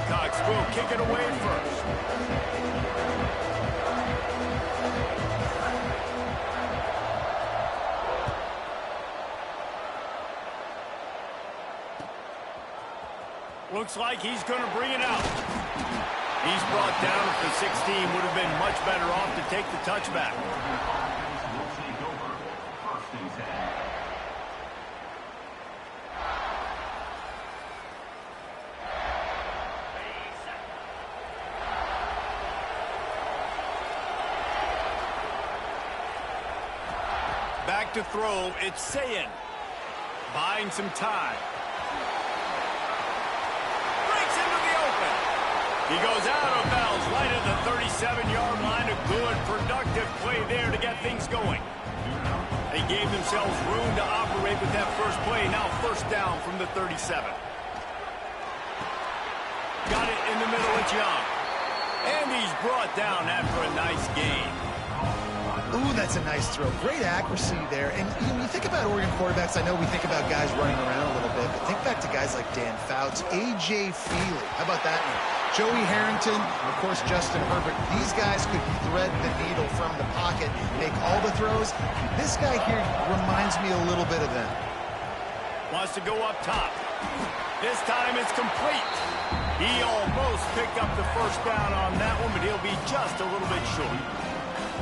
Gamecocks will kick it away first. Looks like he's going to bring it out. He's brought down at the 16. Would have been much better off to take the touchback. Back to throw, it's Sayin. Buying some time. Breaks into the open. He goes out of bounds right at the 37-yard line. A good, productive play there to get things going. They gave themselves room to operate with that first play. Now first down from the 37. Got it in the middle of Young. And he's brought down after a nice gain. Ooh, that's a nice throw. Great accuracy there. And you think about Oregon quarterbacks, I know we think about guys running around a little bit, but think back to guys like Dan Fouts, A.J. Feely. How about that name? Joey Harrington, of course, Justin Herbert. These guys could thread the needle from the pocket, make all the throws. This guy here reminds me a little bit of them. Wants to go up top. This time it's complete. He almost picked up the first down on that one, but he'll be just a little bit short.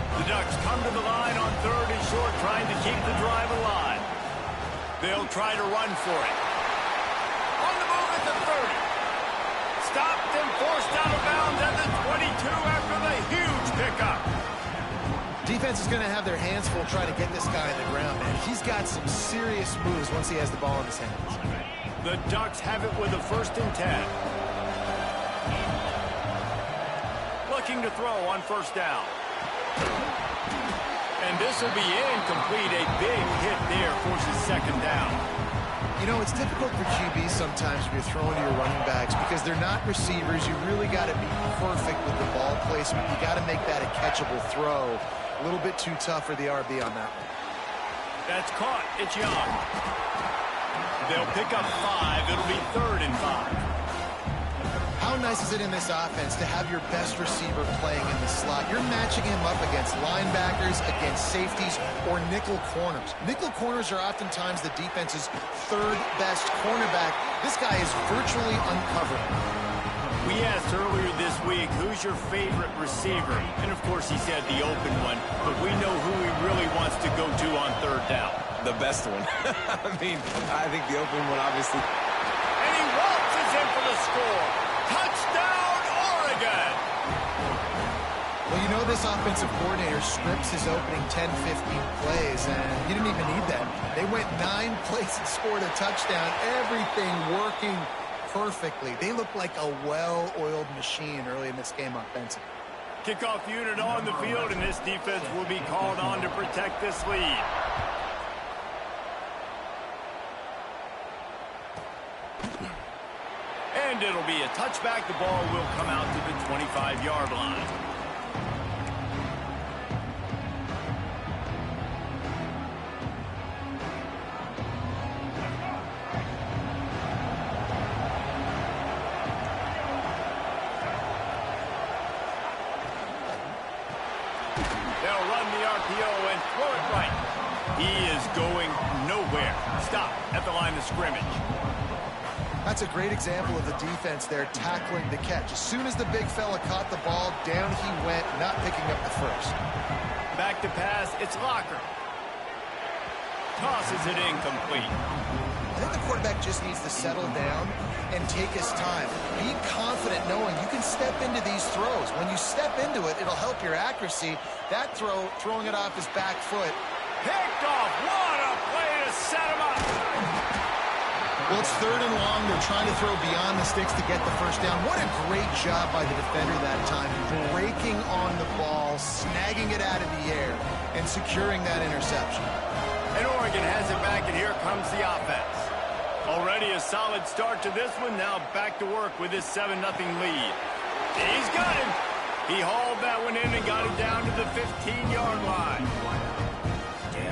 The Ducks come to the line on 3rd and short, trying to keep the drive alive. They'll try to run for it. On the move at the 30. Stopped and forced out of bounds at the 22 after the huge pickup. Defense is going to have their hands full trying to get this guy on the ground, man. He's got some serious moves once he has the ball in his hands. The Ducks have it with a 1st and 10. Looking to throw on 1st down. And this will be incomplete. A big hit there forces 2nd down. You know, it's difficult for QBs sometimes when you're throwing to your running backs because they're not receivers. You really got to be perfect with the ball placement. You got to make that a catchable throw. A little bit too tough for the RB on that one. That's caught. It's Young. They'll pick up 5. It'll be 3rd and 5. How nice is it in this offense to have your best receiver playing in the slot? You're matching him up against linebackers, against safeties, or nickel corners. Nickel corners are oftentimes the defense's 3rd best cornerback. This guy is virtually uncovered. We asked earlier this week, who's your favorite receiver? And of course he said the open one, but we know who he really wants to go to on 3rd down. The best one. I think the open one, obviously. And he waltzes in for the score. Touchdown, Oregon! Well, you know this offensive coordinator scripts his opening 10, 15 plays, and he didn't even need that. They went 9 plays and scored a touchdown. Everything working perfectly. They look like a well-oiled machine early in this game offensively. Kickoff unit on the field, and this defense will be called on to protect this lead. And it'll be a touchback. The ball will come out to the 25-yard line. They'll run the RPO and throw it right. He is going nowhere. Stop at the line of scrimmage. That's a great example of the defense there tackling the catch. As soon as the big fella caught the ball, down he went, not picking up the first. Back to pass, it's Locker. Tosses it incomplete. I think the quarterback just needs to settle down and take his time. Be confident knowing you can step into these throws. When you step into it, it'll help your accuracy. That throw, throwing it off his back foot. Picked off. What a play to set him up. Well, it's 3rd and long. They're trying to throw beyond the sticks to get the first down. What a great job by the defender that time. Breaking on the ball, snagging it out of the air, and securing that interception. And Oregon has it back, and here comes the offense. Already a solid start to this one. Now back to work with this 7-0 lead. He's got him. He hauled that one in and got it down to the 15-yard line.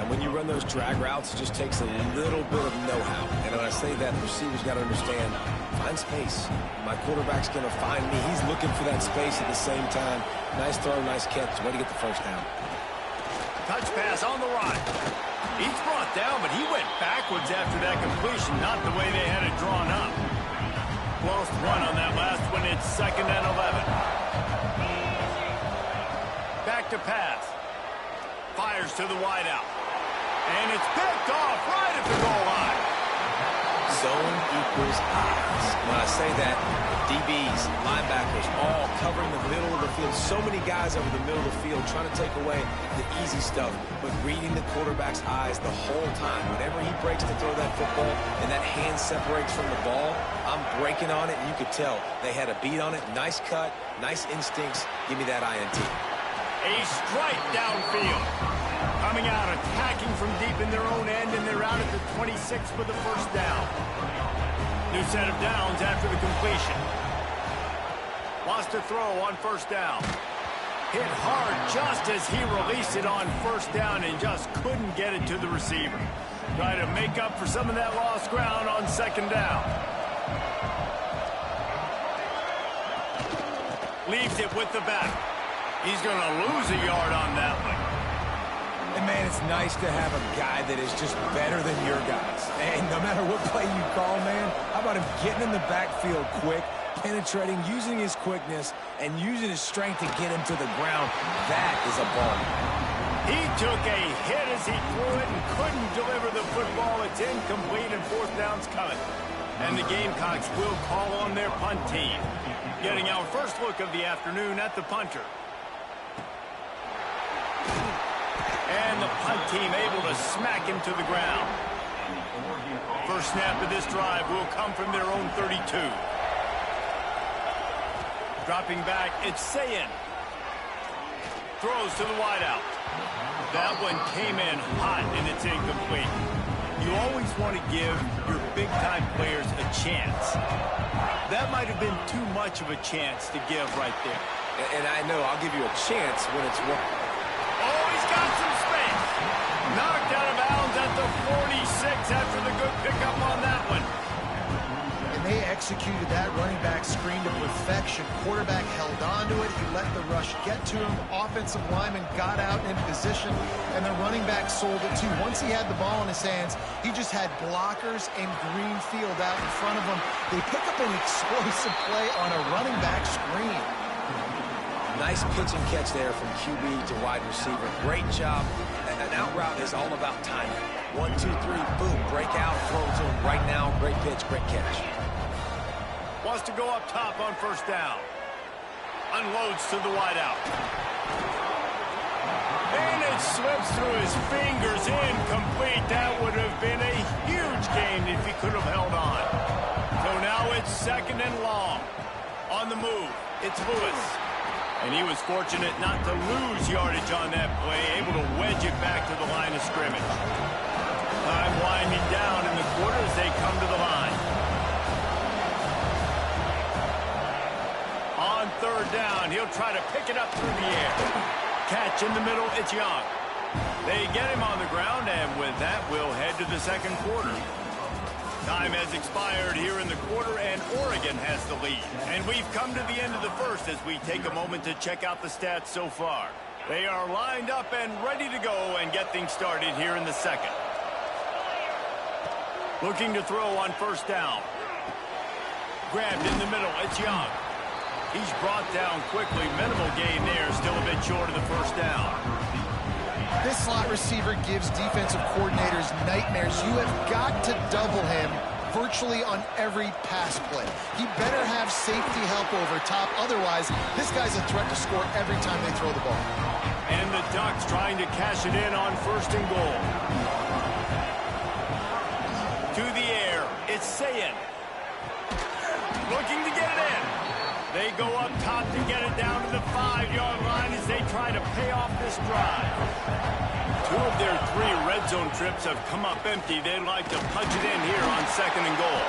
When you run those drag routes, it just takes a little bit of know-how. And when I say that, the receivers got to understand, if find space. My quarterback's going to find me. He's looking for that space at the same time. Nice throw, nice catch. Way to get the first down. Touch pass on the run. He's brought down, but he went backwards after that completion, not the way they had it drawn up. Close run on that last one. It's 2nd and 11. Back to pass. Fires to the wideout. And it's picked off right at the goal line. Zone equals eyes. When I say that, DBs, linebackers, all covering the middle of the field. So many guys over the middle of the field trying to take away the easy stuff, but reading the quarterback's eyes the whole time. Whenever he breaks to throw that football and that hand separates from the ball, I'm breaking on it, and you could tell they had a beat on it. Nice cut, nice instincts. Give me that INT. A strike downfield. Coming out, attacking from deep in their own end, and they're out at the 26 for the first down. New set of downs after the completion. Lost a throw on first down. Hit hard just as he released it on first down and just couldn't get it to the receiver. Try to make up for some of that lost ground on 2nd down. Leaves it with the back. He's going to lose a yard on that one. And, man, it's nice to have a guy that is just better than your guys. And no matter what play you call, man, how about him getting in the backfield quick, penetrating, using his quickness, and using his strength to get him to the ground. That is a ball. He took a hit as he threw it and couldn't deliver the football. It's incomplete and 4th down's coming. And the Gamecocks will call on their punt team. Getting our first look of the afternoon at the punter. And the punt team able to smack him to the ground. First snap of this drive will come from their own 32. Dropping back, it's Sayin. Throws to the wideout. That one came in hot, and it's incomplete. You always want to give your big-time players a chance. That might have been too much of a chance to give right there. And I know I'll give you a chance when it's one. Oh, he's got some space. Knocked out of bounds at the 46 after the good pickup on that one. And they executed that running back screen to perfection. Quarterback held on to it. He let the rush get to him. Offensive lineman got out in position, and the running back sold it too. Once he had the ball in his hands, he just had blockers and green field out in front of him. They pick up an explosive play on a running back screen. Nice pitch and catch there from QB to wide receiver. Great job. An out route is all about timing. 1, 2, 3, boom, break out, throw to him right now. Great pitch, great catch. Wants to go up top on first down. Unloads to the wideout. And it slips through his fingers. Incomplete. That would have been a huge gain if he could have held on. So now it's 2nd and long. On the move, it's Lewis. And he was fortunate not to lose yardage on that play, able to wedge it back to the line of scrimmage. Time winding down in the quarter as they come to the line. On 3rd down, he'll try to pick it up through the air. Catch in the middle, it's Young. They get him on the ground, and with that, we'll head to the 2nd quarter. Time has expired here in the quarter, and Oregon has the lead. And we've come to the end of the first as we take a moment to check out the stats so far. They are lined up and ready to go and get things started here in the 2nd. Looking to throw on first down. Grabbed in the middle, it's Young. He's brought down quickly. Minimal gain there, still a bit short of the first down. This slot receiver gives defensive coordinators nightmares. You have got to double him virtually on every pass play. He better have safety help over top. Otherwise, this guy's a threat to score every time they throw the ball. And the Ducks trying to cash it in on 1st and goal. To the air, it's Sayin. Looking to get it in. They go up top to get it down to the 5-yard line as they try to pay off this drive. 2 of their 3 red zone trips have come up empty. They'd like to punch it in here on 2nd and goal.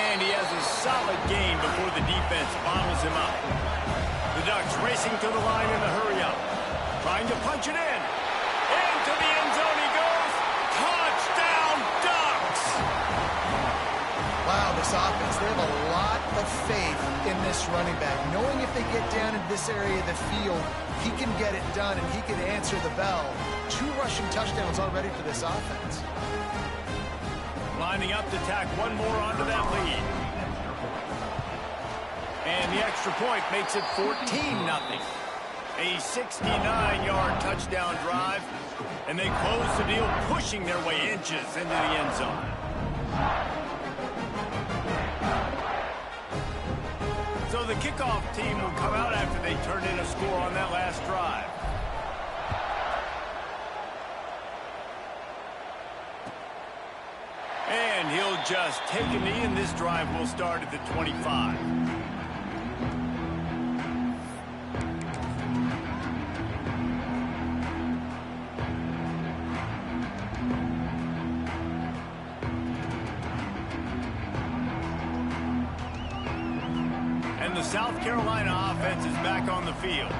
And he has a solid gain before the defense bottles him up. The Ducks racing to the line in a hurry-up. Trying to punch it in. Into the end zone he goes. Touchdown, Ducks! Wow, the this offense. They have a lot of faith in this running back, knowing if they get down in this area of the field, he can get it done and he can answer the bell. 2 rushing touchdowns already for this offense. Lining up to tack one more onto that lead. And the extra point makes it 14-0. A 69-yard touchdown drive, and they close the deal, pushing their way inches into the end zone. So the kickoff team will come out after they turn in a score on that last drive. And he'll just take a knee, and this drive will start at the 25. And the South Carolina offense is back on the field.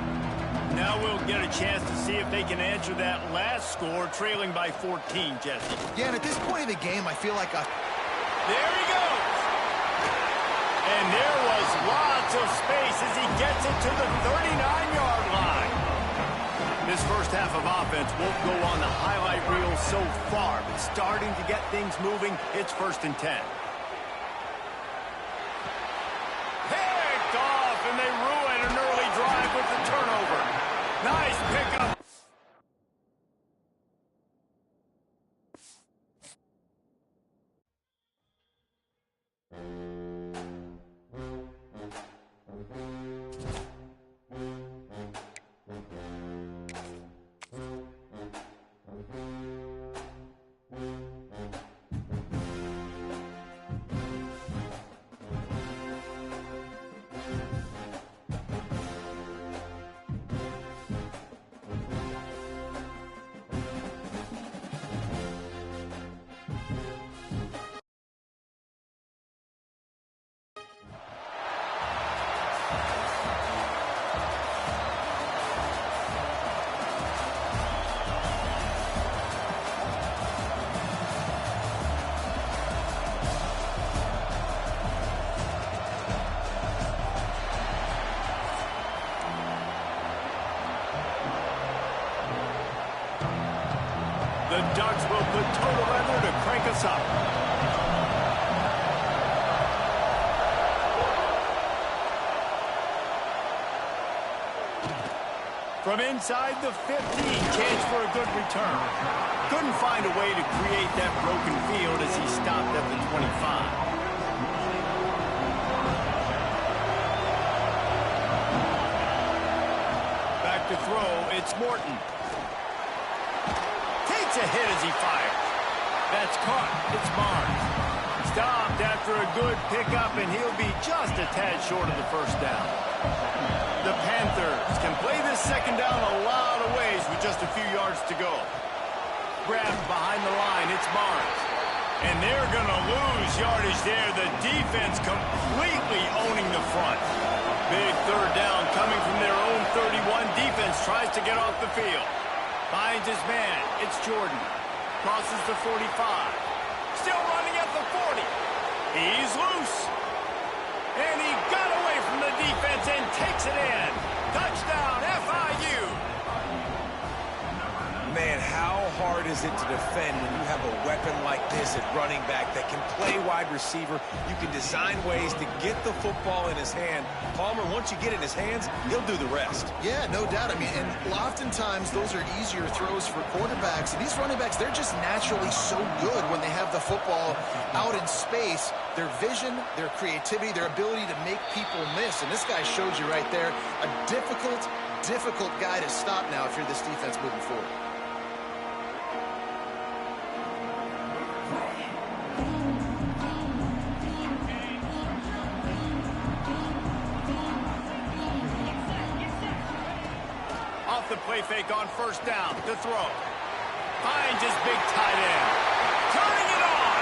Now we'll get a chance to see if they can answer that last score, trailing by 14, Jesse. Yeah, and at this point of the game, I feel like There he goes! And there was lots of space as he gets it to the 39-yard line. This first half of offense won't go on the highlight reel so far, but starting to get things moving, it's 1st and 10. Picked off, and they ruin an early drive with the turnover. Nice pickup. The Ducks will put total weather to crank us up. From inside the 15, chance for a good return. Couldn't find a way to create that broken field as he stopped at the 25. Back to throw, it's Morton. Takes a hit as he fires. That's caught. It's Barnes. Stopped after a good pickup, and he'll be just a tad short of the first down. The Panthers can play this second down a lot of ways with just a few yards to go. Grabbed behind the line, it's Barnes. And they're going to lose yardage there. The defense completely owning the front. Big third down coming from their own 31. Defense tries to get off the field. Finds his man. It's Jordan. Crosses the 45. Still running at the 40. He's loose. And he got away from the defense and takes it in. Touchdown, FIU. Man, how hard is it to defend when you have a weapon like this at running back that can play wide receiver? You can design ways to get the football in his hand. Palmer, once you get it in his hands, he'll do the rest. Yeah, no doubt. I mean, and oftentimes those are easier throws for quarterbacks. And these running backs, they're just naturally so good when they have the football out in space. Their vision, their creativity, their ability to make people miss. And this guy showed you right there, a difficult guy to stop now if you're this defense moving forward. Off the play fake on first down to throw. Finds his big tight end. Turning it on.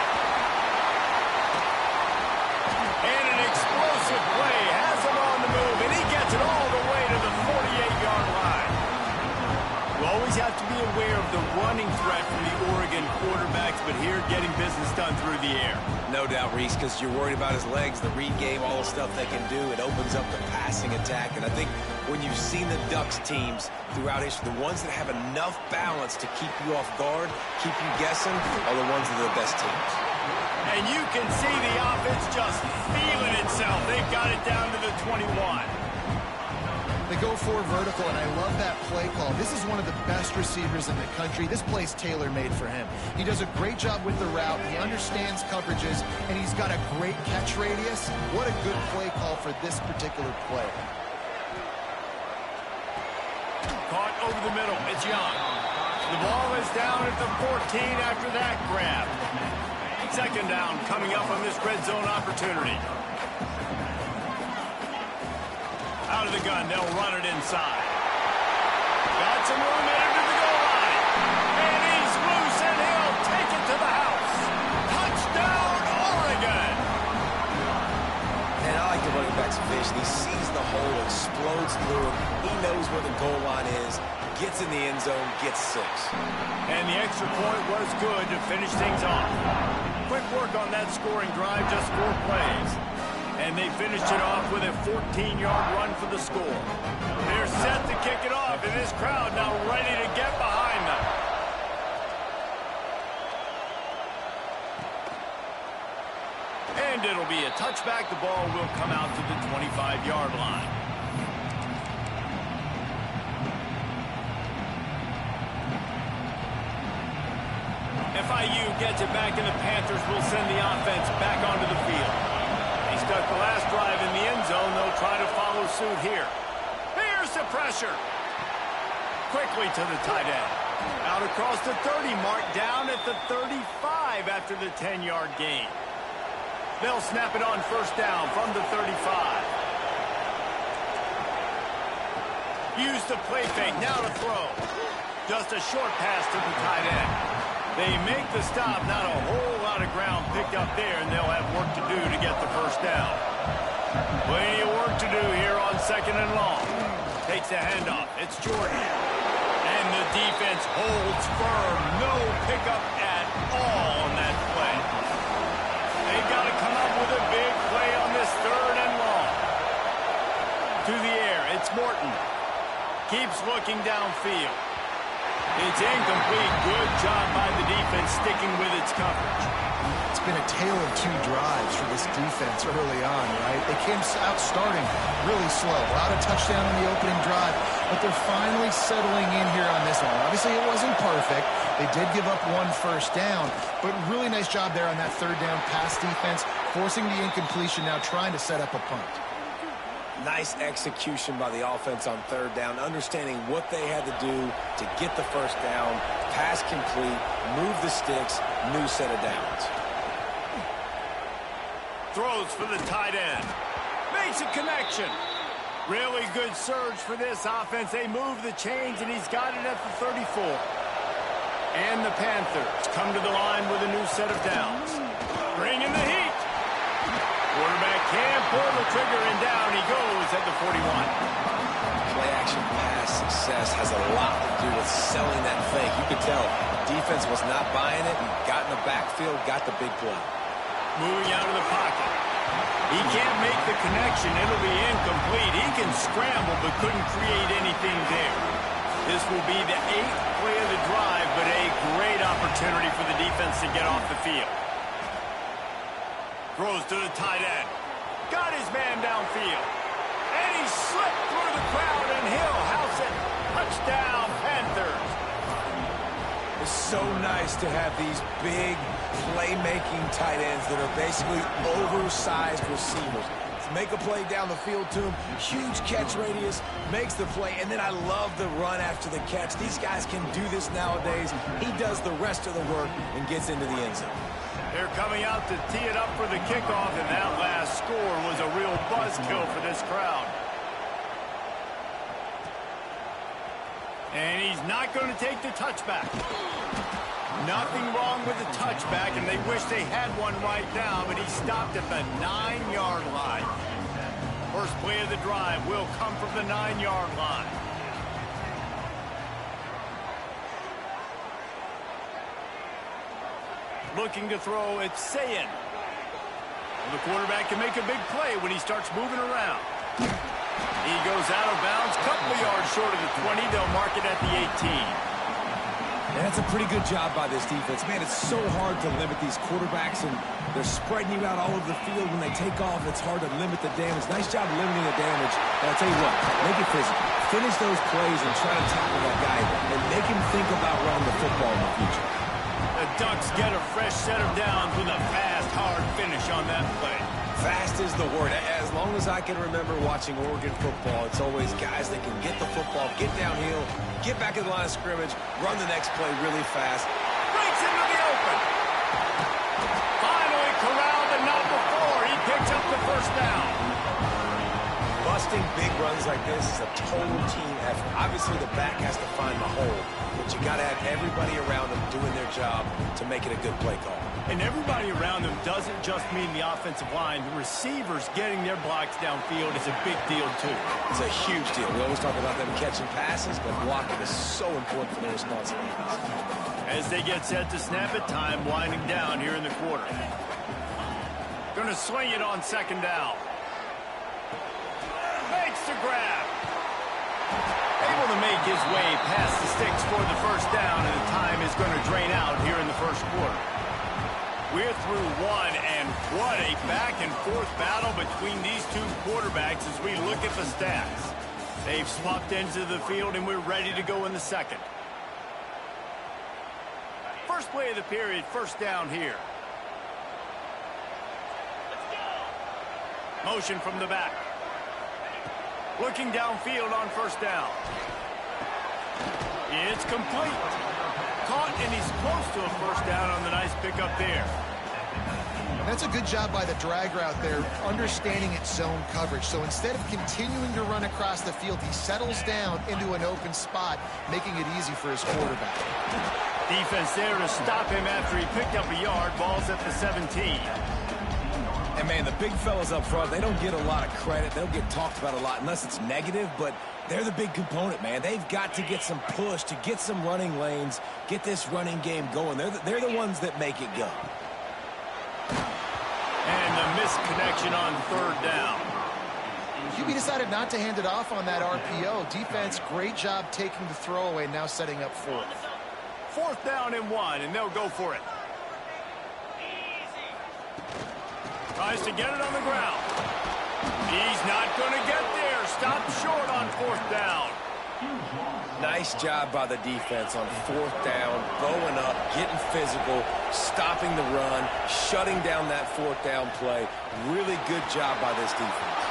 And an explosive play has him on the move, and he gets it all the way to the 48-yard line. You always have to be aware of the running threat from the Oregon quarterbacks. but here getting business done through the air. No doubt, Reese, because you're worried about his legs, the read game, all the stuff they can do. It opens up the passing attack. And I think when you've seen the Ducks teams throughout history, the ones that have enough balance to keep you off guard, keep you guessing, are the ones that are the best teams. And you can see the offense just feeling itself. They've got it down to the 21. They go for vertical, and I love that play call. This is one of the best receivers in the country. This play's tailor-made for him. He does a great job with the route. He understands coverages, and he's got a great catch radius. What a good play call for this particular play. Caught over the middle. It's Young. The ball is down at the 14 after that grab. Second down coming up on this red zone opportunity. Out of the gun, they'll run it inside. Got some room into the goal line. And he's loose, and he'll take it to the house. Touchdown, Oregon! And I like the running back's vision. He sees the hole, explodes through it. He knows where the goal line is, gets in the end zone, gets 6. And the extra point was good to finish things off. Quick work on that scoring drive, just 4 plays. And they finished it off with a 14-yard run for the score. They're set to kick it off, and this crowd now ready to get behind them. And it'll be a touchback. The ball will come out to the 25-yard line. FIU gets it back, and the Panthers will send the offense back onto the field. He stuck the last drive in the end zone. They'll try to follow suit here. Here's the pressure. Quickly to the tight end. Out across the 30 mark, down at the 35 after the 10-yard gain. They'll snap it on first down from the 35. Use the play fake, now to throw. Just a short pass to the tight end. They make the stop, not a whole lot of ground picked up there, and they'll have work to do to get the first down. Plenty of work to do here on second and long. Takes the handoff. It's Jordan. And the defense holds firm. No pickup at all on that play. They've got to come up with a big play on this third and long. To the air. It's Morton. Keeps looking downfield. It's incomplete. Good job by the defense sticking with its coverage. It's been a tale of 2 drives for this defense early on, right? They came out starting really slow. A lot of touchdown on the opening drive, but they're finally settling in here on this one. Obviously, it wasn't perfect. They did give up 1 first down, but really nice job there on that third down pass defense, forcing the incompletion, now trying to set up a punt. Nice execution by the offense on third down, understanding what they had to do to get the first down, pass complete, move the sticks, new set of downs. Throws for the tight end. Makes a connection. Really good surge for this offense. They move the chains, and he's got it at the 34. And the Panthers come to the line with a new set of downs. Bring in the heat. Quarterback can't pull the trigger, and down he goes at the 41. Play-action pass success has a lot to do with selling that fake. You could tell defense was not buying it. He got in the backfield, got the big play. Moving out of the pocket. He can't make the connection. It'll be incomplete. He can scramble, but couldn't create anything there. This will be the 8th play of the drive, but a great opportunity for the defense to get off the field. Throws to the tight end. Got his man downfield. And he slipped through the crowd, and he'll house it. Touchdown, Panthers. It's so nice to have these big playmaking tight ends that are basically oversized receivers. Make a play down the field to him. Huge catch radius, makes the play, and then I love the run after the catch. These guys can do this nowadays. He does the rest of the work and gets into the end zone. They're coming out to tee it up for the kickoff, and that last score was a real buzzkill for this crowd. And he's not going to take the touchback. Nothing wrong with the touchback, and they wish they had one right now, but he stopped at the 9-yard line. First play of the drive will come from the 9-yard line. Looking to throw, it's Sayin. The quarterback can make a big play when he starts moving around. He goes out of bounds, couple of yards short of the 20. They'll mark it at the 18. And that's a pretty good job by this defense. Man, it's so hard to limit these quarterbacks, and they're spreading you out all over the field. When they take off, it's hard to limit the damage. Nice job limiting the damage. And I'll tell you what, make it physical. Finish those plays and try to tackle that guy and make him think about running the football in the future. The Ducks get a fresh set of downs with a fast, hard finish on that play. Fast is the word. As long as I can remember watching Oregon football, it's always guys that can get the football, get downhill, get back in the line of scrimmage, run the next play really fast. Breaks into the open. Finally corralled, but not before. He picks up the first down. Busting big runs like this is a total team effort. Obviously, the back has to find the hole, but you got to have everybody around them doing their job to make it a good play call. And everybody around them doesn't just mean the offensive line. The receivers getting their blocks downfield is a big deal, too. It's a huge deal. We always talk about them catching passes, but blocking is so important for their responsibilities. As they get set to snap it, time winding down here in the quarter. Going to swing it on second down. Makes the grab. Able to make his way past the sticks for the first down, and the time is going to drain out here in the first quarter. We're through one, and what a back-and-forth battle between these two quarterbacks as we look at the stats. They've swapped ends of the field, and we're ready to go in the second. First play of the period, first down here. Motion from the back. Looking downfield on first down. It's complete. Caught, and he's close to a first down on the nice pickup there. That's a good job by the drag route there, understanding its zone coverage. So instead of continuing to run across the field, he settles down into an open spot, making it easy for his quarterback. Defense there to stop him after he picked up a yard. Ball's at the 17. And, man, the big fellas up front, they don't get a lot of credit. They don't get talked about a lot unless it's negative, but they're the big component, man. They've got to get some push, to get some running lanes, get this running game going. They're the ones that make it go. And the misconnection on third down. QB decided not to hand it off on that RPO. Defense, great job taking the throwaway, now setting up fourth. Fourth down and one, and they'll go for it. Tries to get it on the ground. He's not going to get there. Stopped short on fourth down. Nice job by the defense on fourth down, bowing up, getting physical, stopping the run, shutting down that fourth down play. Really good job by this defense.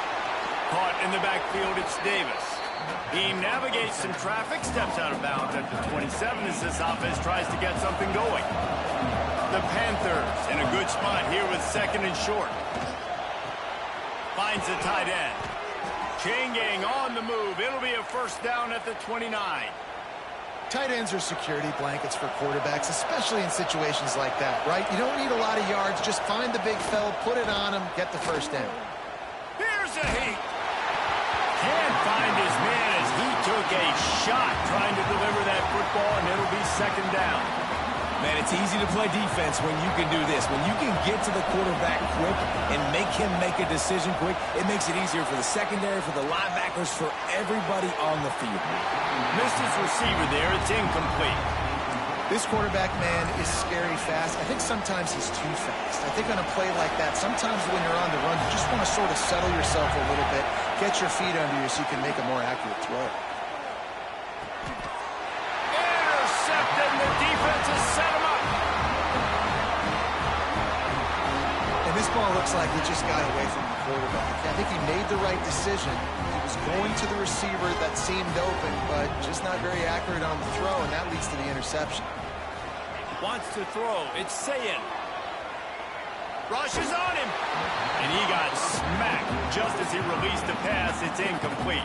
Caught in the backfield, it's Davis. He navigates some traffic, steps out of bounds at the 27 as this offense tries to get something going. The Panthers in a good spot here with second and short. Finds the tight end. Chain gang on the move. It'll be a first down at the 29. Tight ends are security blankets for quarterbacks, especially in situations like that, right? You don't need a lot of yards. Just find the big fella, put it on him, get the first down. Here's a heat. Can't find his man as he took a shot trying to deliver that football, and it'll be second down. Man, it's easy to play defense when you can do this. When you can get to the quarterback quick and make him make a decision quick, it makes it easier for the secondary, for the linebackers, for everybody on the field. Missed his receiver there. It's incomplete. This quarterback, man, is scary fast. I think sometimes he's too fast. I think on a play like that, sometimes when you're on the run, you just want to sort of settle yourself a little bit, get your feet under you so you can make a more accurate throw. Intercepted, the defense has set him up. And this ball looks like it just got away from the quarterback. I think he made the right decision. He was going to the receiver that seemed open, but just not very accurate on the throw, and that leads to the interception. Wants to throw. It's Sayin. Rushes on him. And he got smacked just as he released the pass pass. It's incomplete.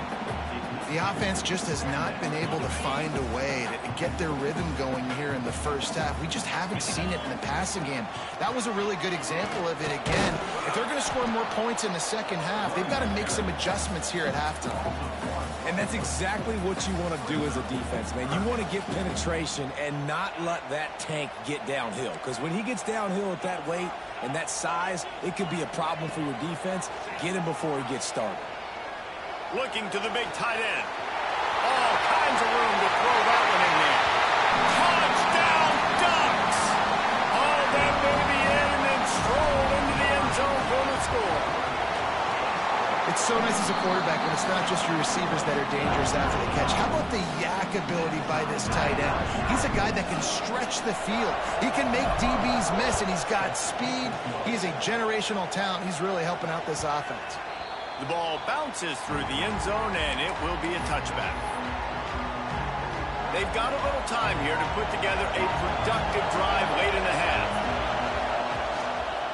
The offense just has not been able to find a way to get their rhythm going here in the first half. We just haven't seen it in the passing game. That was a really good example of it again. If they're going to score more points in the second half, they've got to make some adjustments here at halftime. And that's exactly what you want to do as a defense, man. You want to get penetration and not let that tank get downhill. Because when he gets downhill at that weight and that size, it could be a problem for your defense. Get him before he gets started. Looking to the big tight end. All kinds of room to throw that one in there. Touchdown Ducks! All that baby in and then stroll into the end zone for the score. It's so nice as a quarterback when it's not just your receivers that are dangerous after the catch. How about the yak ability by this tight end? He's a guy that can stretch the field. He can make DBs miss, and he's got speed. He's a generational talent. He's really helping out this offense. The ball bounces through the end zone, and it will be a touchback. They've got a little time here to put together a productive drive late in the half.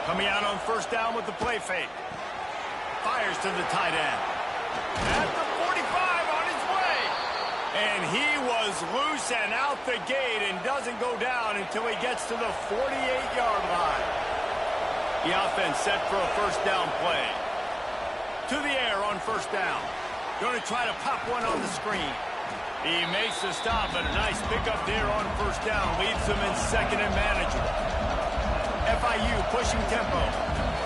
Coming out on first down with the play fake. Fires to the tight end. At the 45 on his way. And he was loose and out the gate and doesn't go down until he gets to the 48-yard line. The offense set for a first down play. To the air on first down. Going to try to pop one on the screen. He makes the stop, but a nice pickup there on first down. Leaves them in second and manageable. FIU pushing tempo.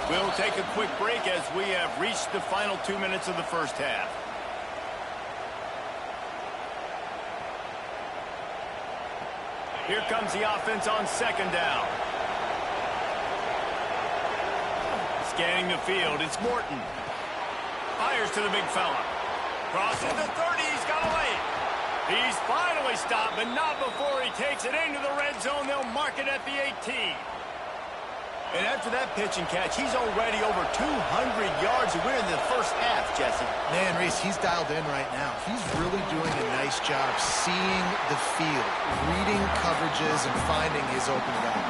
We'll take a quick break as we have reached the final 2 minutes of the first half. Here comes the offense on second down. Scanning the field, it's Morton. Fires to the big fella. Crosses the 30, he's got a lane. He's finally stopped, but not before he takes it into the red zone. They'll mark it at the 18. And after that pitch and catch, he's already over 200 yards. We're in the first half, Jesse. Man, Reese, he's dialed in right now. He's really doing a nice job seeing the field, reading coverages, and finding his open guy.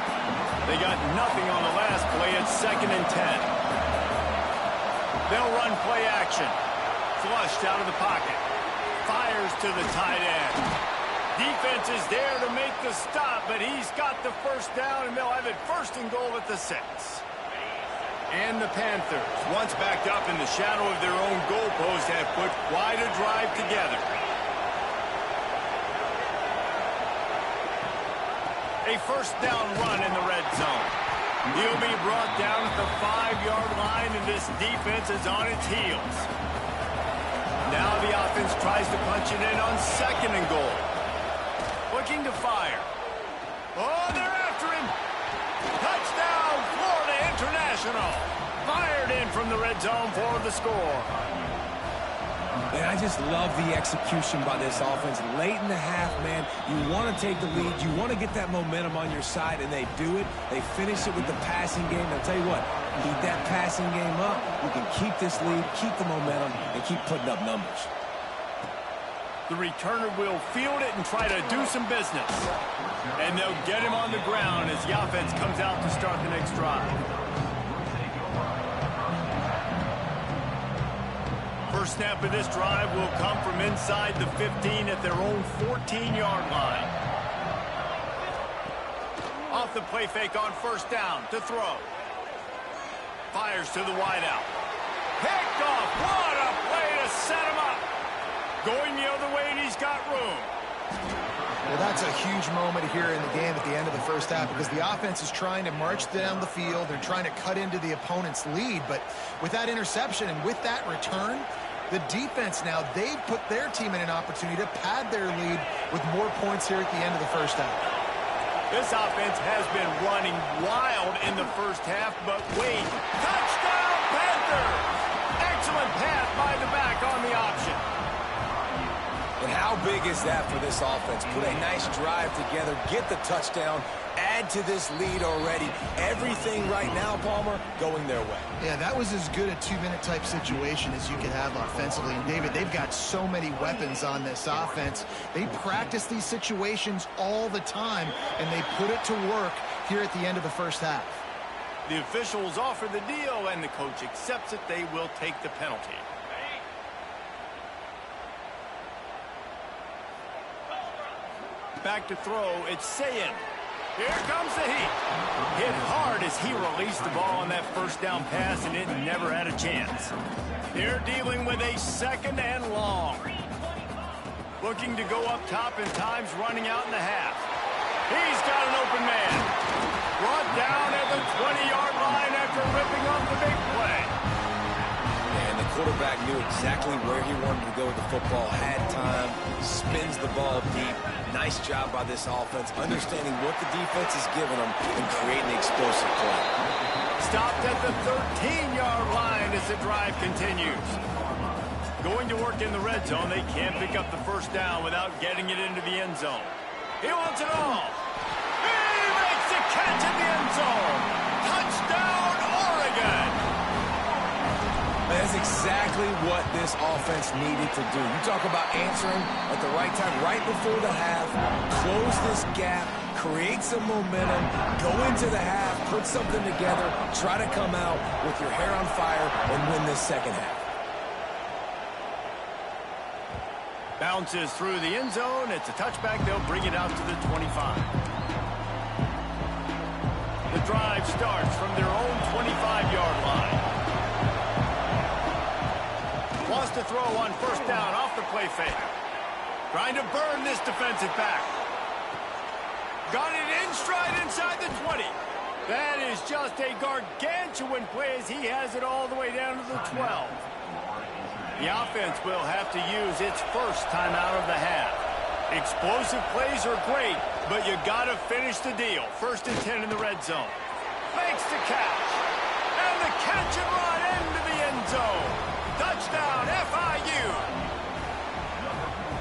They got nothing on the last play. It's 2nd and 10. They'll run play action. Flushed out of the pocket. Fires to the tight end. Defense is there to make the stop, but he's got the first down, and they'll have it 1st and goal at the 6. And the Panthers, once backed up in the shadow of their own goalpost, have put quite a drive together. A first down run in the red zone. He'll be brought down at the 5-yard line, and this defense is on its heels. Now the offense tries to punch it in on 2nd and goal. Looking to fire. Oh, they're after him. Touchdown, Florida International. Fired in from the red zone for the score. And I just love the execution by this offense. Late in the half, man, you want to take the lead. You want to get that momentum on your side, and they do it. They finish it with the passing game. I'll tell you what, keep that passing game up. You can keep this lead, keep the momentum, and keep putting up numbers. The returner will field it and try to do some business. And they'll get him on the ground as the offense comes out to start the next drive. First snap of this drive will come from inside the 15 at their own 14-yard line. Off the play fake on first down to throw. Fires to the wideout. Picked off. What a play to set him up. Going the other way, and he's got room. Well, that's a huge moment here in the game at the end of the first half because the offense is trying to march down the field. They're trying to cut into the opponent's lead. But with that interception and with that return, the defense now, they've put their team in an opportunity to pad their lead with more points here at the end of the first half. This offense has been running wild in the first half, but wait. Touchdown, Panthers! Excellent pass by the back on the option. And how big is that for this offense? Put a nice drive together, get the touchdown, add to this lead already. Everything right now, Palmer, going their way. Yeah, that was as good a 2-minute type situation as you could have offensively. And, David, they've got so many weapons on this offense. They practice these situations all the time, and they put it to work here at the end of the first half. The officials offer the deal, and the coach accepts it. They will take the penalty. Back to throw, it's Sayin. Here comes the heat. Hit hard as he released the ball on that first down pass, and it never had a chance. They're dealing with a 2nd and long. Looking to go up top, and time's running out in the half. He's got an open man. Brought down at the 20-yard line after ripping off the big play. And the quarterback knew exactly where he wanted to go with the football, had time, spins the ball deep. Nice job by this offense, understanding what the defense is giving them and creating the explosive play. Stopped at the 13-yard line as the drive continues. Going to work in the red zone. They can't pick up the first down without getting it into the end zone. He wants it all. He makes the catch in the end zone. Touchdown, Oregon. That's exactly what this offense needed to do. You talk about answering at the right time, right before the half, close this gap, create some momentum, go into the half, put something together, try to come out with your hair on fire and win this second half. Bounces through the end zone. It's a touchback. They'll bring it out to the 25. The drive starts from their own 25-yard line. Wants to throw on first down off the play fake. Trying to burn this defensive back. Got it in stride inside the 20. That is just a gargantuan play as he has it all the way down to the 12. The offense will have to use its first timeout of the half. Explosive plays are great, but you got to finish the deal. 1st and 10 in the red zone. Makes the catch. And the catch and run into the end zone. Touchdown, FIU.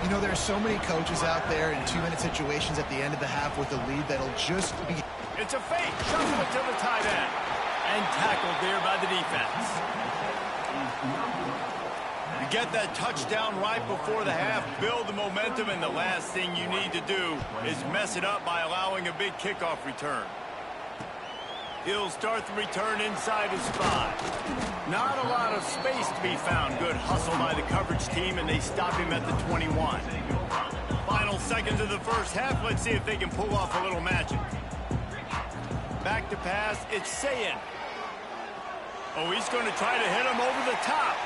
You know, there's so many coaches out there in 2-minute situations at the end of the half with a lead that'll just be... It's a fake. Shuffle it to the tight end. And tackled there by the defense. You get that touchdown right before the half, build the momentum, and the last thing you need to do is mess it up by allowing a big kickoff return. He'll start the return inside his 5. Not a lot of space to be found. Good hustle by the coverage team, and they stop him at the 21. Final seconds of the first half. Let's see if they can pull off a little magic. Back to pass. It's Sayin. Oh, he's going to try to hit him over the top.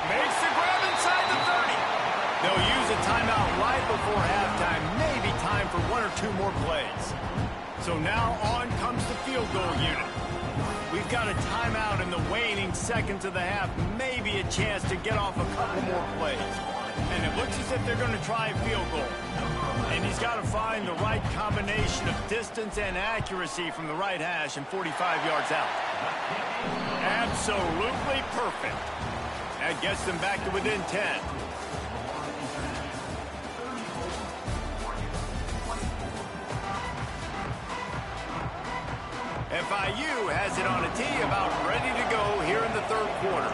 Makes the grab inside the 30. They'll use a timeout right before halftime. Maybe time for 1 or 2 more plays. So now on comes the field goal unit. We've got a timeout in the waning seconds of the half. Maybe a chance to get off a couple more plays. And it looks as if they're going to try a field goal. And he's got to find the right combination of distance and accuracy from the right hash and 45 yards out. Absolutely perfect. That gets them back to within 10. FIU has it on a tee, about ready to go here in the 3rd quarter.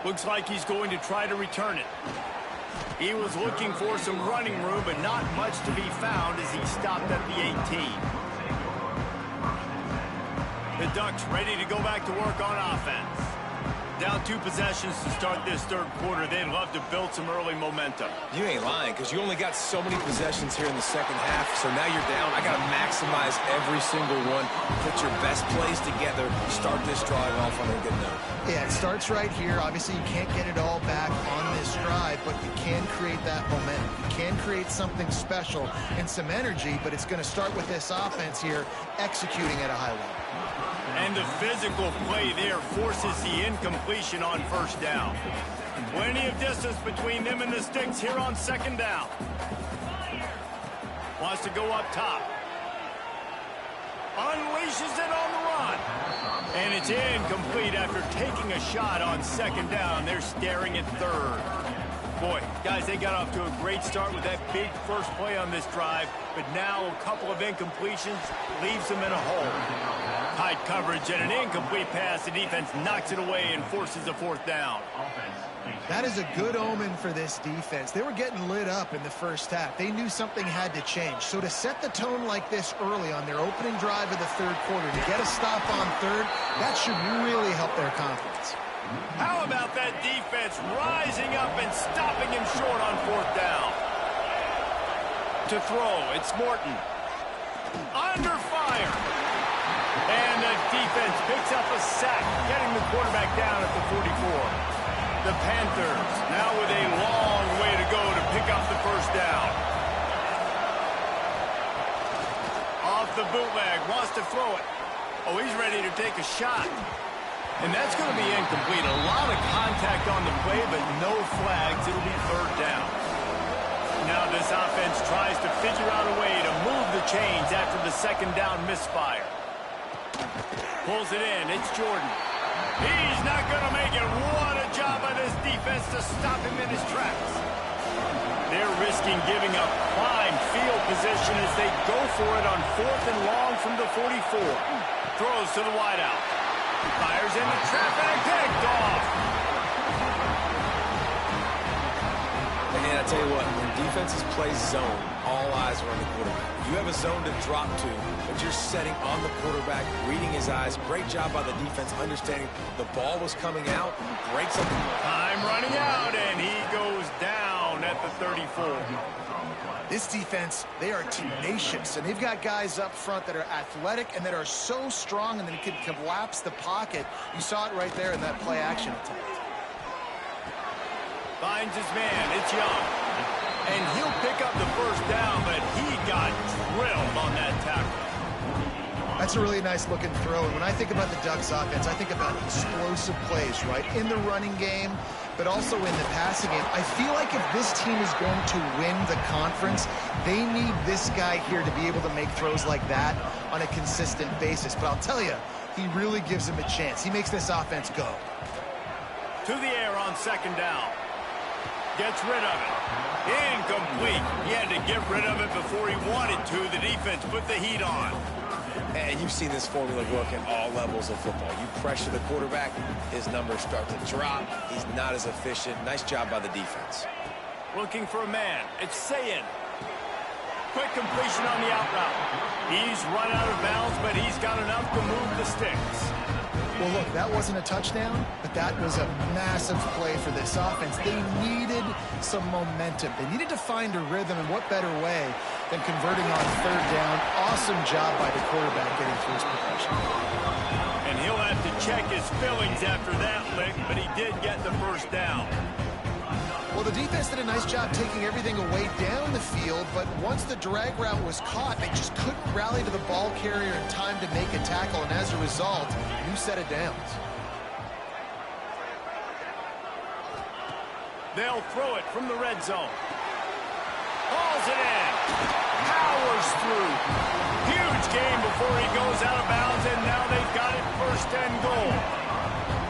Looks like he's going to try to return it. He was looking for some running room, but not much to be found as he stopped at the 18. The Ducks ready to go back to work on offense. Down 2 possessions to start this 3rd quarter. They'd love to build some early momentum. You ain't lying, because you only got so many possessions here in the second half, so now you're down. I got to maximize every single one. Put your best plays together. Start this drive off on a good note. Yeah, it starts right here. Obviously, you can't get it all back on this drive, but you can create that momentum. You can create something special and some energy, but it's going to start with this offense here executing at a high level. And the physical play there forces the incompletion on first down. Plenty of distance between them and the sticks here on 2nd down. Wants to go up top. Unleashes it on the run. And it's incomplete after taking a shot on 2nd down. They're staring at 3rd. Boy, guys, they got off to a great start with that big first play on this drive, but now a couple of incompletions leaves them in a hole. Tight coverage and an incomplete pass. The defense knocks it away and forces a 4th down. That is a good omen for this defense. They were getting lit up in the first half. They knew something had to change. So to set the tone like this early on their opening drive of the 3rd quarter, to get a stop on 3rd, that should really help their confidence. How about that defense rising up and stopping him short on 4th down? To throw, it's Morton. Under fire. And the defense picks up a sack, getting the quarterback down at the 44. The Panthers now with a long way to go to pick up the 1st down. Off the bootleg, wants to throw it. Oh, he's ready to take a shot. And that's going to be incomplete. A lot of contact on the play, but no flags. It'll be 3rd down. Now this offense tries to figure out a way to move the chains after the 2nd down misfire. Pulls it in. It's Jordan. He's not going to make it. What a job by this defense to stop him in his tracks. They're risking giving up prime field position as they go for it on 4th and long from the 44. Throws to the wideout. Fires into traffic. Picked off. And I tell you what, when defenses play zone, all eyes are on the quarterback. You have a zone to drop to, but you're setting on the quarterback, reading his eyes. Great job by the defense, understanding the ball was coming out, breaks up. Time running out, and he goes down at the 34. This defense, they are tenacious, and they've got guys up front that are athletic and that are so strong and then can collapse the pocket. You saw it right there in that play action attempt. Finds his man. It's Young. And he'll pick up the 1st down, but he got drilled on that tackle. That's a really nice looking throw. And when I think about the Ducks offense, I think about explosive plays, right? In the running game, but also in the passing game. I feel like if this team is going to win the conference, they need this guy here to be able to make throws like that on a consistent basis. But I'll tell you, he really gives him a chance. He makes this offense go. To the air on 2nd down. Gets rid of it. Incomplete. He had to get rid of it before he wanted to. The defense put the heat on. And you've seen this formula work at all levels of football. You pressure the quarterback, his numbers start to drop. He's not as efficient. Nice job by the defense. Looking for a man. It's Sayin. Quick completion on the out route. He's run out of bounds, but he's got enough to move the sticks. Well, look, that wasn't a touchdown, but that was a massive play for this offense. They needed some momentum. They needed to find a rhythm, and what better way than converting on 3rd down. Awesome job by the quarterback getting through his progression. And he'll have to check his feelings after that lick, but he did get the 1st down. Well, the defense did a nice job taking everything away down the field, but once the drag route was caught, they just couldn't rally to the ball carrier in time to make a tackle, and as a result, new set of downs. They'll throw it from the red zone. Hauls it in. Powers through. Huge gain before he goes out of bounds, and now they've got it 1st and goal.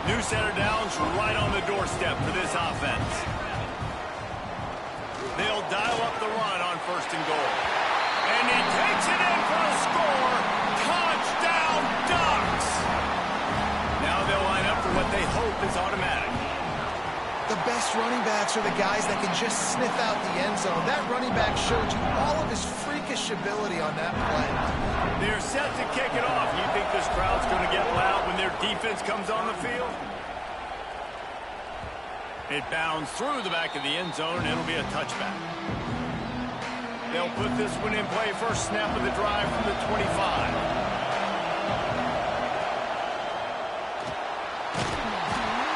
New set of downs right on the doorstep for this offense. They'll dial up the run on 1st and goal. And he takes it in for a score. Touchdown, Ducks! Now they'll line up for what they hope is automatic. The best running backs are the guys that can just sniff out the end zone. That running back showed you all of his freakish ability on that play. They're set to kick it off. You think this crowd's going to get loud when their defense comes on the field? It bounds through the back of the end zone, and it'll be a touchback. They'll put this one in play. First snap of the drive from the 25.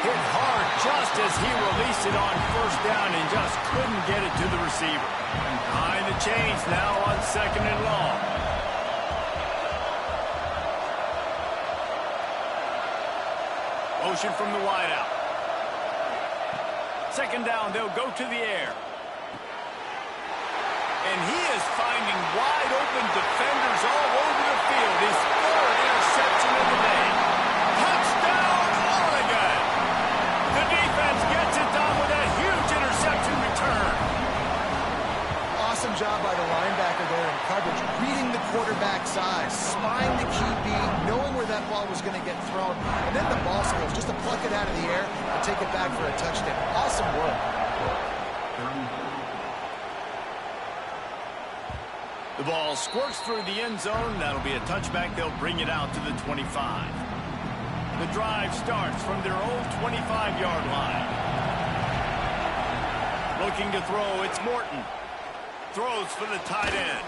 Hit hard just as he released it on 1st down and just couldn't get it to the receiver. Behind the chains now on 2nd and long. Motion from the wideout. 2nd down, they'll go to the air. And he is finding wide open defenders all over the field. His 3rd interception of the day. Touchdown, Oregon! The defense gets it done with a huge interception return. Awesome job by the linebacker there in coverage, reading the quarterback's eyes, spying the QB, knowing where that ball was going to get thrown, and then the ball skills just to pluck it out of the air and take it back for a touchdown. Awesome work. The ball squirts through the end zone. That'll be a touchback. They'll bring it out to the 25. The drive starts from their own 25-yard line. Looking to throw, it's Morton. Throws for the tight end.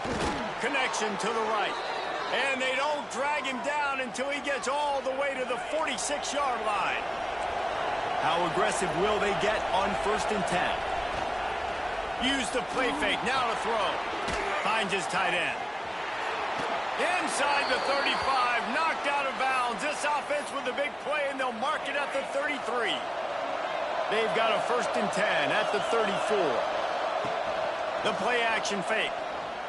Connection to the right. And they don't drag him down until he gets all the way to the 46-yard line. How aggressive will they get on 1st and 10? Use the play fake, now to throw. Finds his tight end. Inside the 35, knocked out of bounds. This offense with a big play, and they'll mark it at the 33. They've got a 1st and 10 at the 34. The play action fake.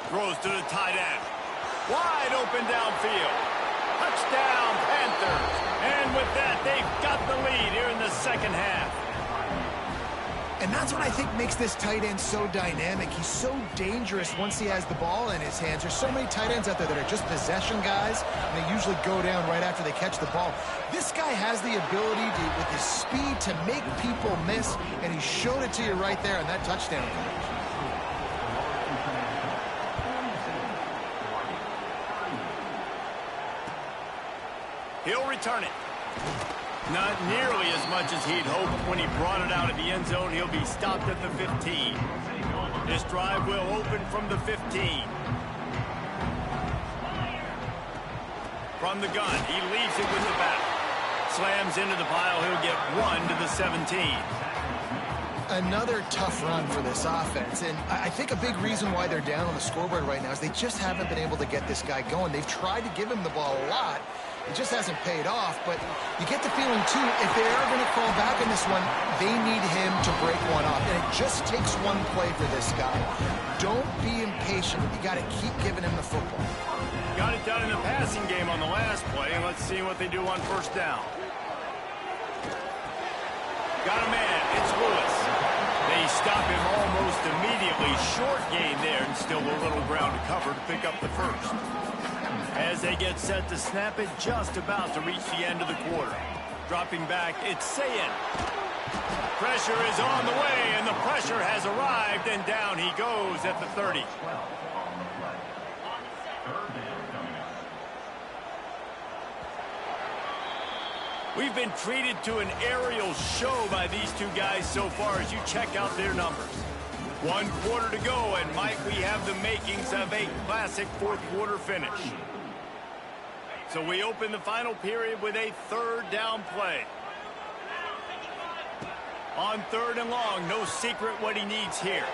Throws to the tight end. Wide open downfield. Touchdown, Panthers. And with that, they've got the lead here in the second half. And that's what I think makes this tight end so dynamic. He's so dangerous once he has the ball in his hands. There's so many tight ends out there that are just possession guys, and they usually go down right after they catch the ball. This guy has the ability to, with his speed, to make people miss, and he showed it to you right there on that touchdown catch. He'll return it. Not nearly as much as he'd hoped when he brought it out of the end zone. He'll be stopped at the 15. This drive will open from the 15. From the gun, he leaves it with the back. Slams into the pile. He'll get 1 to the 17. Another tough run for this offense, and I think a big reason why they're down on the scoreboard right now is they just haven't been able to get this guy going. They've tried to give him the ball a lot. It just hasn't paid off, but you get the feeling, too, if they are going to crawl back in this one, they need him to break one off, and it just takes one play for this guy. Don't be impatient. You got to keep giving him the football. Got it done in the passing game on the last play, and let's see what they do on 1st down. Got a man. It's Lewis. They stop him almost immediately. Short gain there, and still a little ground to cover to pick up the 1st. As they get set to snap it, just about to reach the end of the quarter. Dropping back, it's Sayin. Pressure is on the way, and the pressure has arrived, and down he goes at the 30. We've been treated to an aerial show by these two guys so far as you check out their numbers. 1 quarter to go, and Mike, we have the makings of a classic 4th quarter finish. So we open the final period with a 3rd down play. On 3rd and long, no secret what he needs here.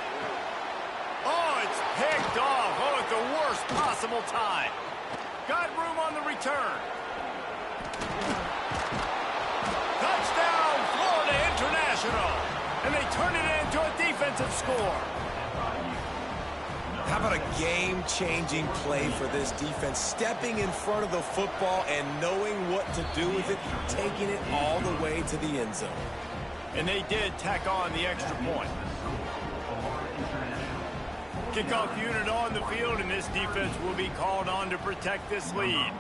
Oh, it's picked off. Oh, at the worst possible time. Got room on the return. Touchdown, Florida International. And they turn it into a defensive score. How about a game-changing play for this defense? Stepping in front of the football and knowing what to do with it, taking it all the way to the end zone. And they did tack on the extra point. Kickoff unit on the field, and this defense will be called on to protect this lead.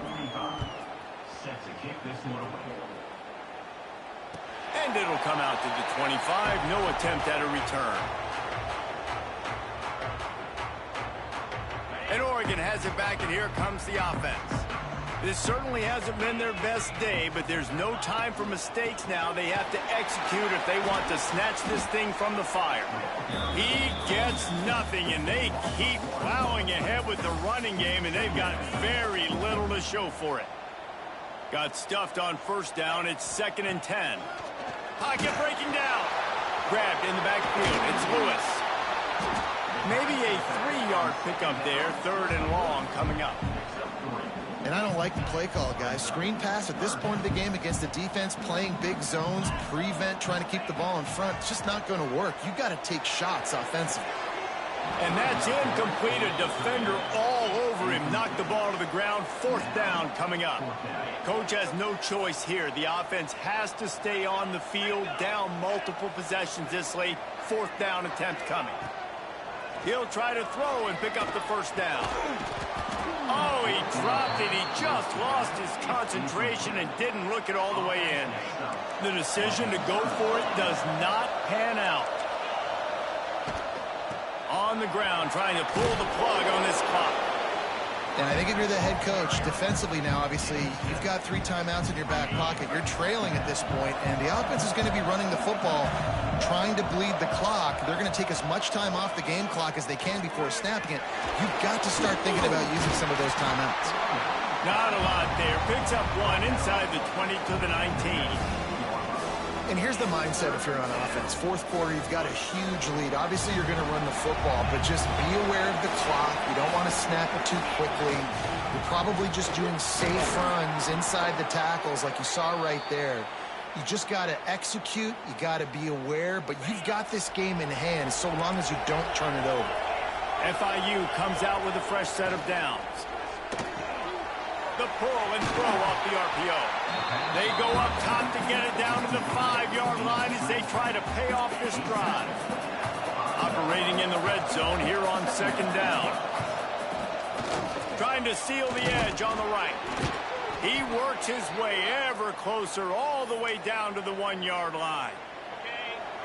And it'll come out to the 25. No attempt at a return. And Oregon has it back, and here comes the offense. This certainly hasn't been their best day, but there's no time for mistakes now. They have to execute if they want to snatch this thing from the fire. He gets nothing, and they keep plowing ahead with the running game, and they've got very little to show for it. Got stuffed on 1st down. It's 2nd and 10. Pocket breaking down. Grabbed in the backfield. It's Lewis. Maybe a 3-yard pickup there. 3rd and long coming up. And I don't like the play call, guys. Screen pass at this point of the game against the defense playing big zones, prevent, trying to keep the ball in front. It's just not going to work. You got to take shots offensively. And that's incomplete. A defender all over him. Knocked the ball to the ground. 4th down coming up. Coach has no choice here. The offense has to stay on the field, down multiple possessions this late. 4th down attempt coming. He'll try to throw and pick up the 1st down. Oh, he dropped it. He just lost his concentration and didn't look it all the way in. The decision to go for it does not pan out. On the ground, trying to pull the plug on this clock. And I think if you're the head coach, defensively now, obviously, you've got 3 timeouts in your back pocket. You're trailing at this point, and the offense is going to be running the football, trying to bleed the clock. They're going to take as much time off the game clock as they can before snapping it. You've got to start thinking about using some of those timeouts. Not a lot there. Picks up 1 inside the 20 to the 19. And here's the mindset if you're on offense. Fourth quarter, you've got a huge lead. Obviously, you're going to run the football, but just be aware of the clock. You don't want to snap it too quickly. You're probably just doing safe runs inside the tackles like you saw right there. You just got to execute. You got to be aware, but you've got this game in hand so long as you don't turn it over. FIU comes out with a fresh set of downs. The pull and throw off the RPO. They go up top to get it down to the 5-yard line as they try to pay off this drive. Operating in the red zone here on second down. Trying to seal the edge on the right. He works his way ever closer all the way down to the 1-yard line.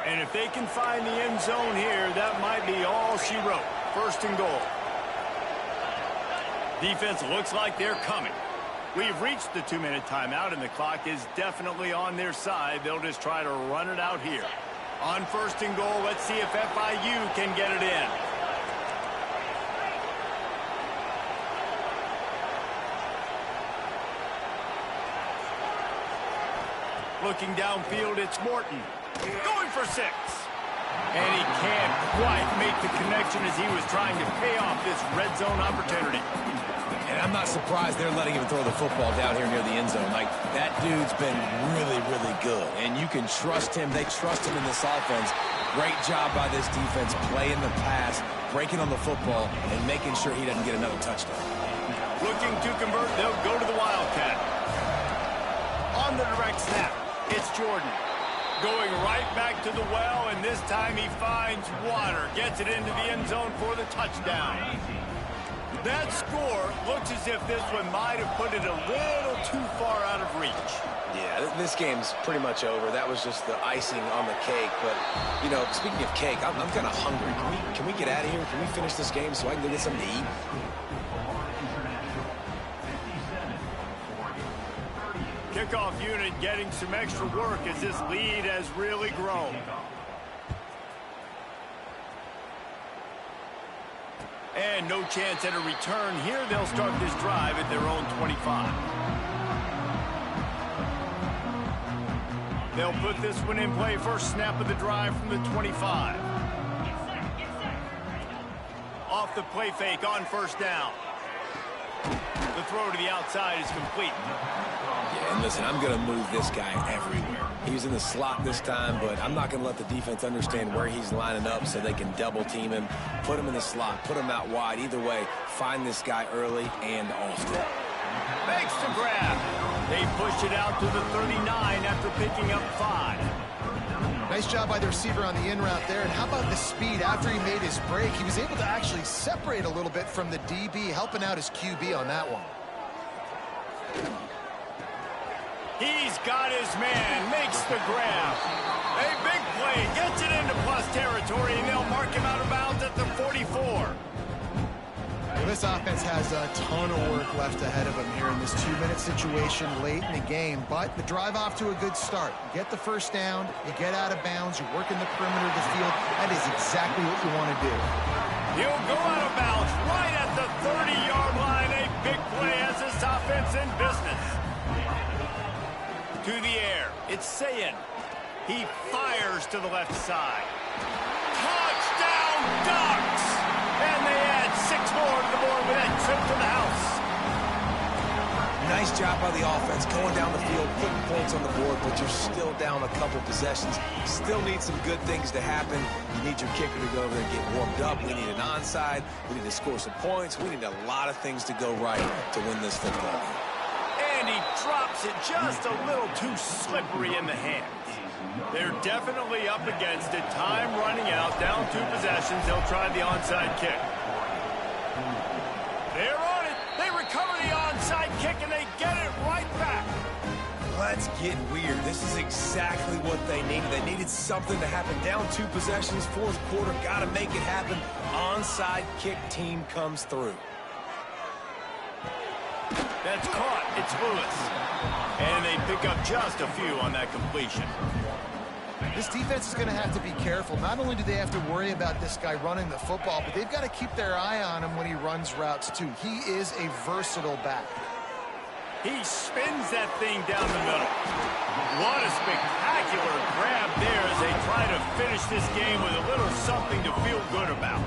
And if they can find the end zone here, that might be all she wrote. First and goal. Defense looks like they're coming. We've reached the 2-minute timeout, and the clock is definitely on their side. They'll just try to run it out here. On first and goal, let's see if FIU can get it in. Looking downfield, it's Morton. Going for 6. And he can't quite make the connection as he was trying to pay off this red zone opportunity. And I'm not surprised they're letting him throw the football down here near the end zone. Like, that dude's been really, really good. And you can trust him. They trust him in this offense. Great job by this defense playing the pass, breaking on the football, and making sure he doesn't get another touchdown. Looking to convert, they'll go to the Wildcat. On the direct snap, it's Jordan. Going right back to the well, and this time he finds water. Gets it into the end zone for the touchdown. That score looks as if this one might have put it a little too far out of reach. Yeah, this game's pretty much over. That was just the icing on the cake. But, you know, speaking of cake, I'm kind of hungry. Can we get out of here? Can we finish this game so I can go get something to eat? Kickoff unit getting some extra work as this lead has really grown. And no chance at a return here. They'll start this drive at their own 25. They'll put this one in play. First snap of the drive from the 25. Off the play fake on first down. The throw to the outside is complete. Yeah, and listen, I'm going to move this guy everywhere. He was in the slot this time, but I'm not going to let the defense understand where he's lining up so they can double team him, put him in the slot, put him out wide. Either way, find this guy early and often. Makes the grab. They push it out to the 39 after picking up 5. Nice job by the receiver on the in route there. And how about the speed after he made his break? He was able to actually separate a little bit from the DB, helping out his QB on that one. He's got his man, makes the grab. A big play, gets it into plus territory, and they'll mark him out of bounds at the 44. Well, this offense has a ton of work left ahead of them here in this 2-minute situation late in the game, but the drive off to a good start. You get the first down, you get out of bounds, you work in the perimeter of the field. That is exactly what you want to do. He'll go out of bounds right at the 30-yard line. A big play has this offense in business. To the air, it's Sayin. He fires to the left side. Touchdown, Ducks! And they add 6 more to the board with that trip to the house. Nice job by the offense going down the field, putting points on the board, but you're still down a couple possessions. Still need some good things to happen. You need your kicker to go over and get warmed up. We need an onside. We need to score some points. We need a lot of things to go right to win this football game. And he drops it just a little too slippery in the hands. They're definitely up against it. Time running out, down 2 possessions. They'll try the onside kick. They're on it. They recover the onside kick, and they get it right back. Let's get weird. This is exactly what they needed. They needed something to happen. Down 2 possessions, fourth quarter, got to make it happen. Onside kick team comes through. That's caught. It's Lewis. And they pick up just a few on that completion. This defense is going to have to be careful. Not only do they have to worry about this guy running the football, but they've got to keep their eye on him when he runs routes too. He is a versatile back. He spins that thing down the middle. What a spectacular grab there as they try to finish this game with a little something to feel good about.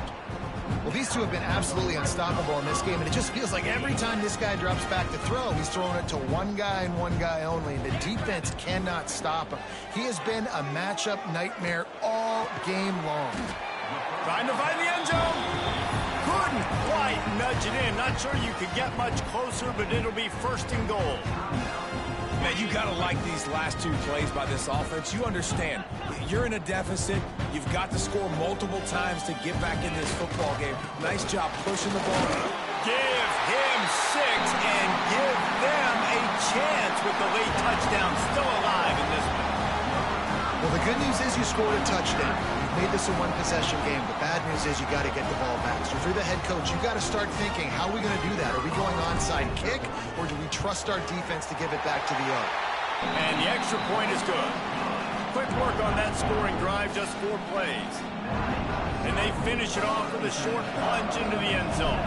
Well, these two have been absolutely unstoppable in this game, and it just feels like every time this guy drops back to throw, he's throwing it to one guy and one guy only. The defense cannot stop him. He has been a matchup nightmare all game long. Trying to find the end zone. Couldn't quite nudge it in. Not sure you could get much closer, but it'll be first and goal. Man, you got to like these last two plays by this offense. You understand, you're in a deficit. You've got to score multiple times to get back in this football game. Nice job pushing the ball. Give him 6 and give them a chance with the late touchdown still alive in this one. Well, the good news is you scored a touchdown. You've made this a one-possession game. The bad news is you got to get the ball back. So if you're the head coach, you got to start thinking, how are we going to do that? Are we going onside kick, or do we trust our defense to give it back to the arc? And the extra point is good. Quick work on that scoring drive, just 4 plays. And they finish it off with a short plunge into the end zone.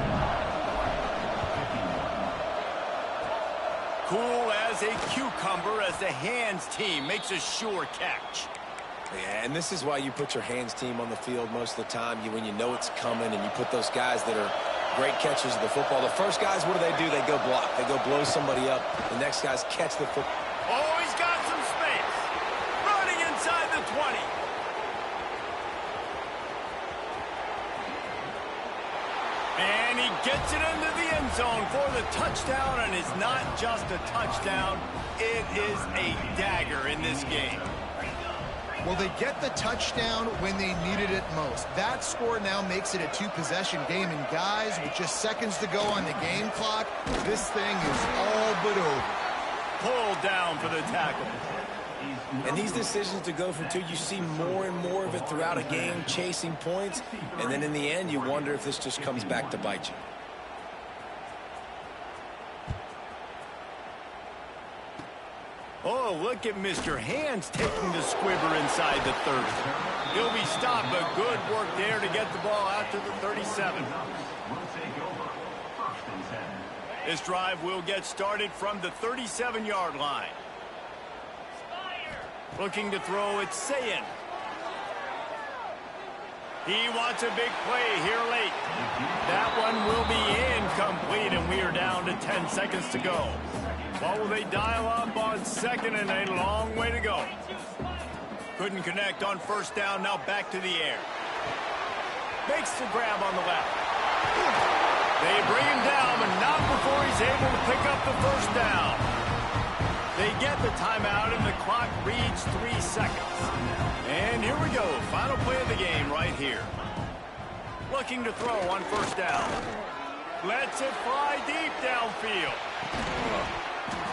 Cool as a cucumber as the hands team makes a sure catch. Yeah, and this is why you put your hands team on the field most of the time, when you know it's coming, and you put those guys that are great catchers of the football. The first guys, what do? They go block. They go blow somebody up. The next guys catch the football. Oh, he's got some space. Running inside the 20. And he gets it into the end zone for the touchdown, and it's not just a touchdown. It is a dagger in this game. Well, they get the touchdown when they needed it most. That score now makes it a 2-possession game. And guys, with just seconds to go on the game clock, this thing is all but over. Pulled down for the tackle. And these decisions to go for 2, you see more and more of it throughout a game, chasing points. And then in the end, you wonder if this just comes back to bite you. Oh, look at Mr. Hands taking the squibber inside the 30. He'll be stopped, but good work there to get the ball out to the 37. This drive will get started from the 37-yard line. Looking to throw, it's Sayin. He wants a big play here late. That one will be incomplete, and we are down to 10 seconds to go. What will they dial up on second, and a long way to go. Couldn't connect on first down, now back to the air. Makes the grab on the left. They bring him down, but not before he's able to pick up the first down. They get the timeout, and the clock reads 3 seconds. And here we go, final play of the game right here. Looking to throw on first down. Lets it fly deep downfield.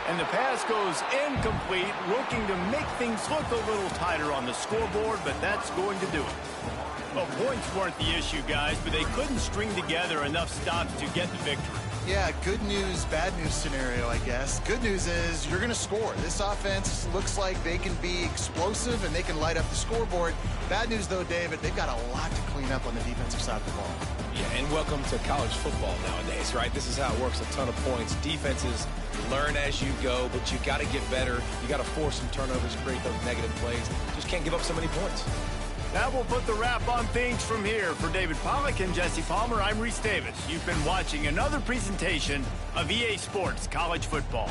And the pass goes incomplete, looking to make things look a little tighter on the scoreboard, but that's going to do it. Well, points weren't the issue, guys, but they couldn't string together enough stops to get the victory. Yeah, good news, bad news scenario, I guess. Good news is you're going to score. This offense looks like they can be explosive and they can light up the scoreboard. Bad news, though, David, they've got a lot to clean up on the defensive side of the ball. Yeah, and welcome to college football nowadays, right? This is how it works, a ton of points. Defenses learn as you go, but you got to get better. You got to force some turnovers, create those negative plays. Just can't give up so many points. That will put the wrap on things from here. For David Pollack and Jesse Palmer, I'm Reese Davis. You've been watching another presentation of EA Sports College Football.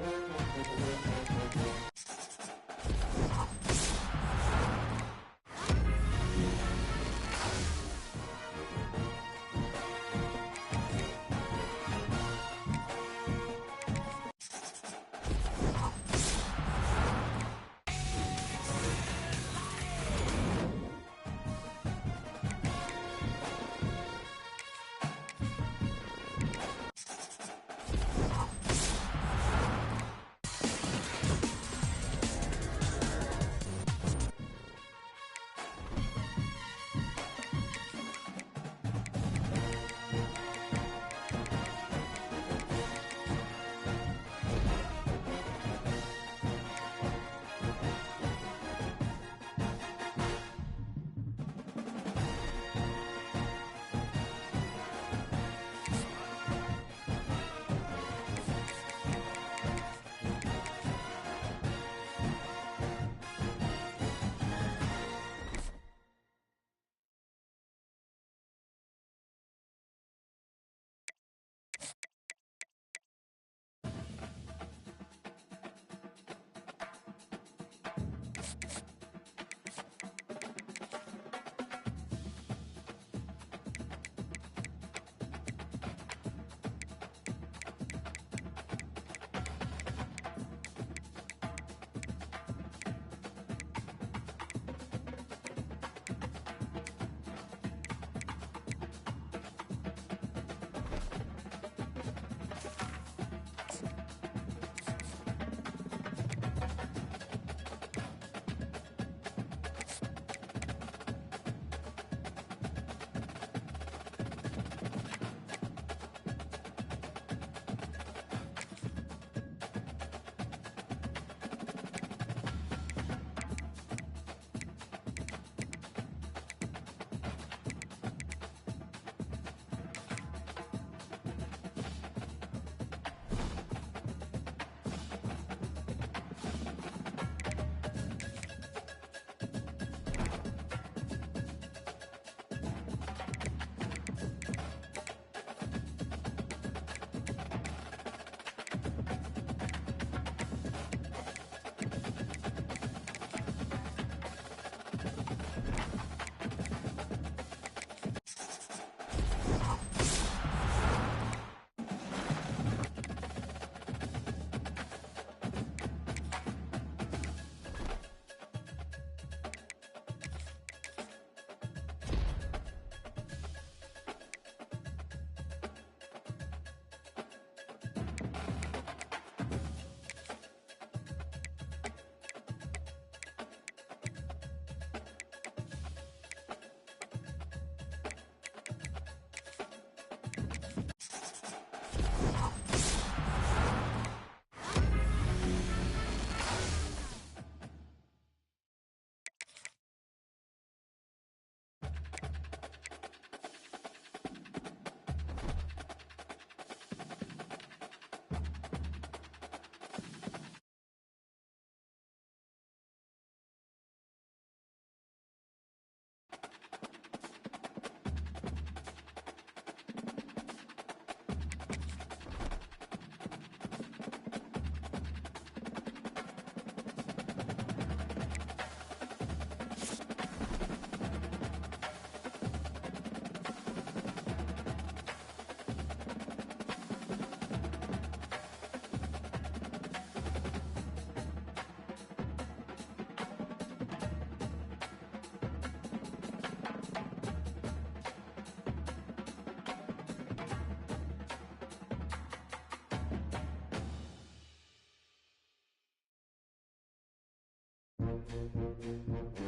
Thank you.